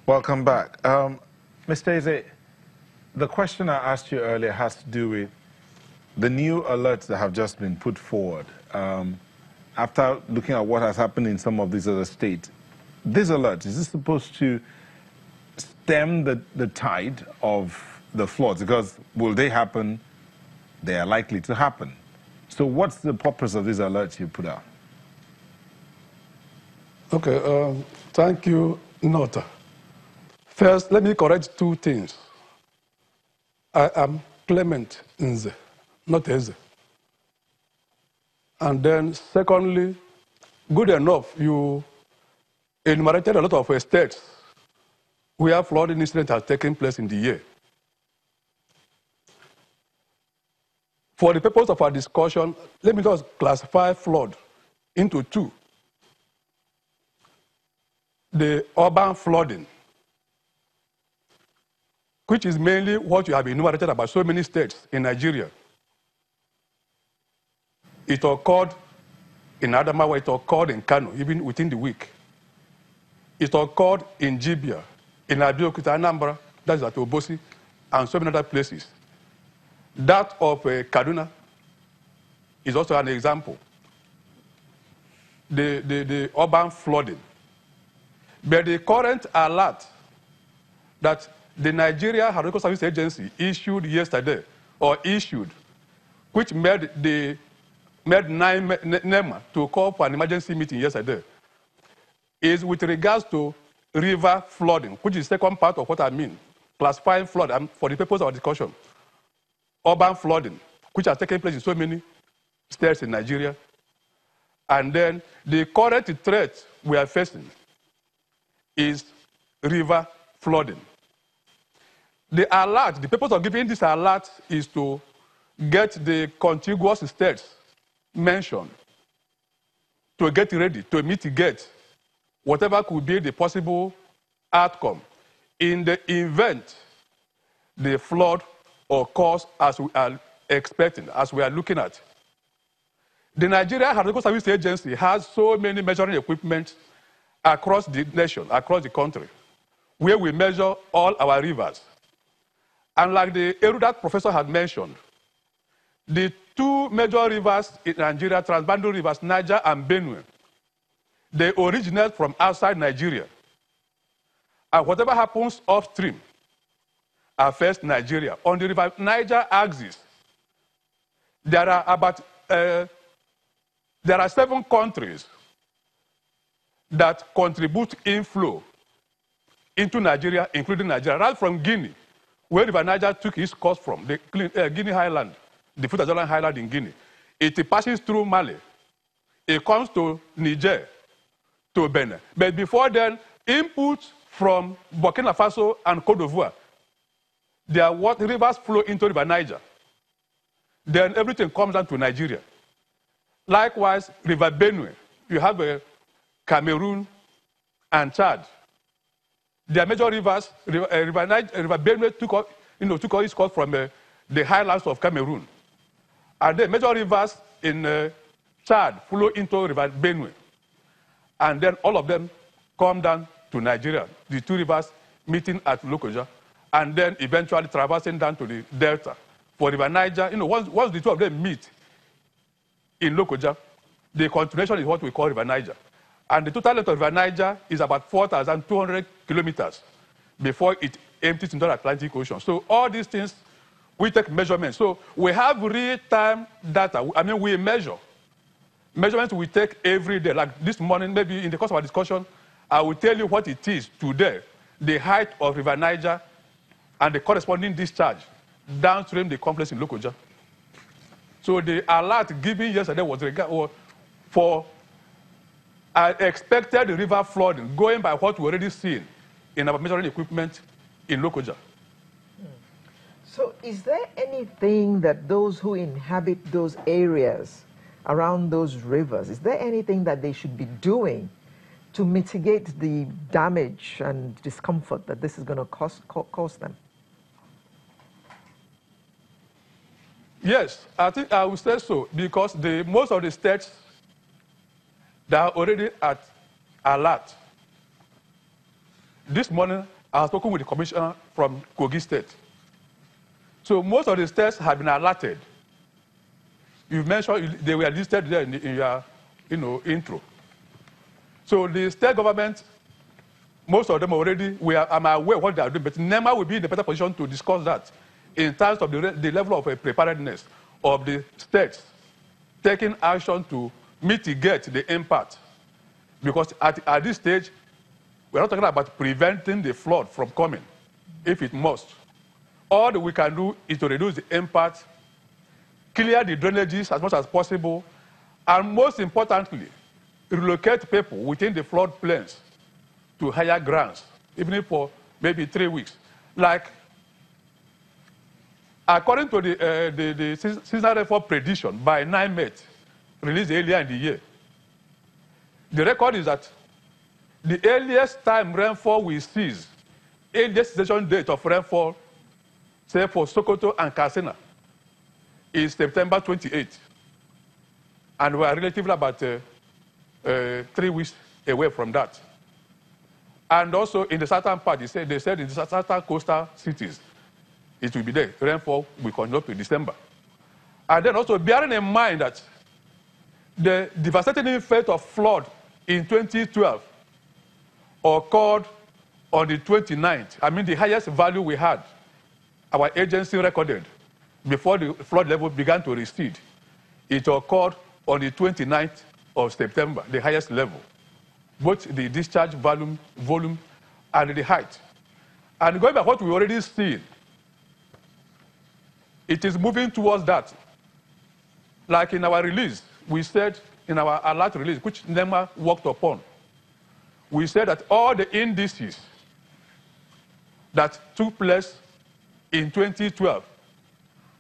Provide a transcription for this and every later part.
Welcome back. Mr. Eze, the question I asked you earlier has to do with the new alerts that have just been put forward. After looking at what has happened in some of these other states, this alert, is this supposed to stem the tide of the floods? Because will they happen? They are likely to happen. So what's the purpose of these alerts you put out? Okay, thank you, Nota. First, let me correct two things. I am Clement Nze, not Eze. And then, secondly, good enough, you enumerated a lot of states where flooding incident has taken place in the year. For the purpose of our discussion, let me just classify flood into two. The urban flooding, which is mainly what you have enumerated about so many states in Nigeria. It occurred in Adamawa, it occurred in Kano, even within the week. It occurred in Jibia, in Abeokuta, Anambra, that is at Obosi, and so many other places. That of Kaduna is also an example. The urban flooding. But the current alert that the Nigeria Hydrological Service Agency issued yesterday, which made NEMA to call for an emergency meeting yesterday, is with regards to river flooding, which is the second part of what I mean, classifying flood for the purpose of our discussion. Urban flooding, which has taken place in so many states in Nigeria. And then the current threat we are facing is river flooding. The alert, the purpose of giving this alert is to get the contiguous states mentioned to get ready to mitigate whatever could be the possible outcome in the event the flood occurs as we are expecting, as we are looking at. The Nigeria Hydrological Service Agency has so many measuring equipment across the nation, across the country, where we measure all our rivers. And like the erudite professor had mentioned, the two major rivers in Nigeria, transboundary rivers, Niger and Benue, they originate from outside Nigeria. And whatever happens upstream affects Nigeria. On the river Niger axis, there are 7 countries that contribute inflow into Nigeria, including Nigeria, right from Guinea, where River Niger took its course from, the Guinea Highland, the Futajolan Highland in Guinea. It passes through Mali. It comes to Niger, to Benin. But before then, inputs from Burkina Faso and Cote d'Ivoire, their rivers flow into River Niger. Then everything comes down to Nigeria. Likewise, River Benue, you have Cameroon and Chad. Their major rivers, River Benue took its course from the highlands of Cameroon. And the major rivers in Chad flow into River Benue. And then all of them come down to Nigeria, the two rivers meeting at Lokoja, and then eventually traversing down to the delta. For River Niger, once the two of them meet in Lokoja, the continuation is what we call River Niger. And the total length of River Niger is about 4,200 kilometers before it empties into the Atlantic Ocean. So all these things, we take measurements. So we have real-time data. I mean, we measure. Measurements we take every day. Like this morning, maybe in the course of our discussion, I will tell you what it is today, the height of River Niger and the corresponding discharge downstream the complex in Lokoja. So the alert given yesterday was for expected river flooding, going by what we already seen in our measuring equipment in Lokoja. So is there anything that those who inhabit those areas around those rivers, is there anything that they should be doing to mitigate the damage and discomfort that this is going to cause them? Yes, I think I would say so, because most of the states that are already at alert. This morning, I have spoken with the commissioner from Kogi State. So most of the states have been alerted. You mentioned they were listed there in your intro. So the state government, most of them already, I'm aware of what they are doing, but NEMA will be in a better position to discuss that in terms of the level of preparedness of the states taking action to mitigate the impact. Because at this stage, we're not talking about preventing the flood from coming, if it must. All that we can do is to reduce the impact, clear the drainages as much as possible, and most importantly, relocate people within the flood plains to higher grounds, even for maybe 3 weeks. Like, according to the seasonal rainfall prediction by NIMET, released earlier in the year, the record is that the earliest time rainfall will cease, earliest cessation date of rainfall, say for Sokoto and Katsina, is September 28th. And we are relatively about 3 weeks away from that. And also in the southern part, they said in the southern coastal cities, it will be there. Rainfall will continue to December. And then also bearing in mind that the devastating effect of flood in 2012 occurred on the 29th. I mean, the highest value we had, our agency recorded, before the flood level began to recede. It occurred on the 29th of September, the highest level. Both the discharge volume and the height. And going by what we already see, it is moving towards that. Like in our release, we said in our alert release, which NEMA worked upon, we said that all the indices that took place in 2012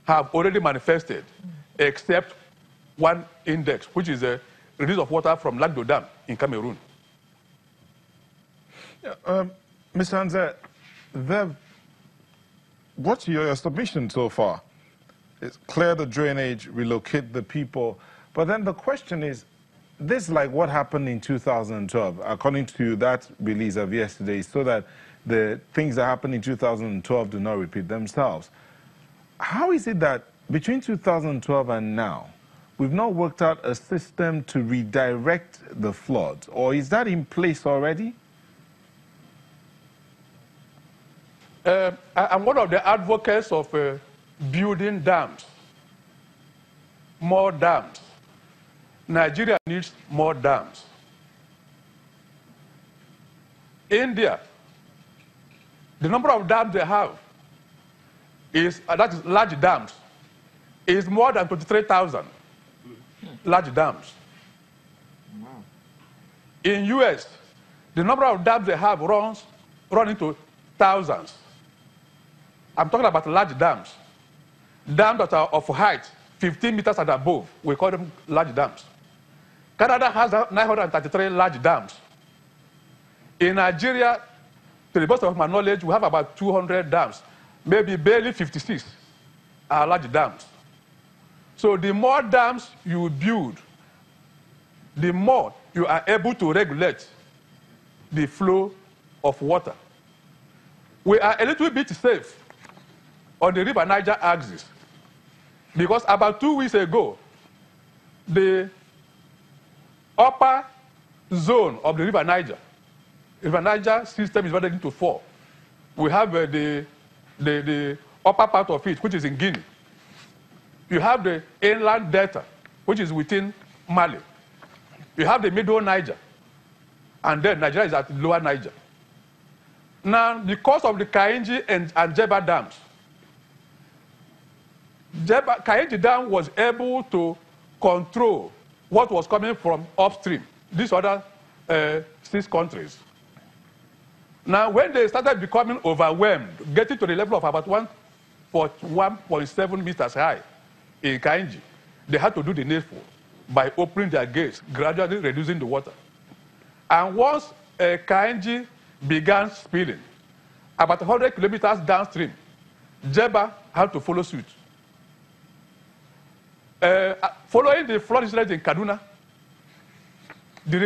have already manifested, except one index, which is the release of water from Lagdo Dam in Cameroon. Yeah, Mr. Anze, what's your submission so far? It's clear the drainage, relocate the people. But then the question is, this is like what happened in 2012, according to that release of yesterday, so that the things that happened in 2012 do not repeat themselves. How is it that between 2012 and now, we've not worked out a system to redirect the floods? Or is that in place already? I'm one of the advocates of building dams, more dams. Nigeria needs more dams. India, the number of dams they have is, that is large dams, is more than 23,000 large dams. In US, the number of dams they have run into thousands. I'm talking about large dams. Dams that are of height 15 meters and above, we call them large dams. Canada has 933 large dams. In Nigeria, to the best of my knowledge, we have about 200 dams. Maybe barely 56 are large dams. So the more dams you build, the more you are able to regulate the flow of water. We are a little bit safe on the River Niger axis, because about 2 weeks ago, the upper zone of the River Niger system is divided into 4. We have the upper part of it, which is in Guinea. You have the inland delta, which is within Mali. You have the middle Niger, and then Nigeria is at lower Niger. Now, because of the Kainji and Jeba dams, Kainji Dam was able to control what was coming from upstream, these other 6 countries. Now, when they started becoming overwhelmed, getting to the level of about 1.7 meters high in Kainji, they had to do the needful by opening their gates, gradually reducing the water. And once Kainji began spilling, about 100 kilometers downstream, Jeba had to follow suit. Following the flood incident in Kaduna, the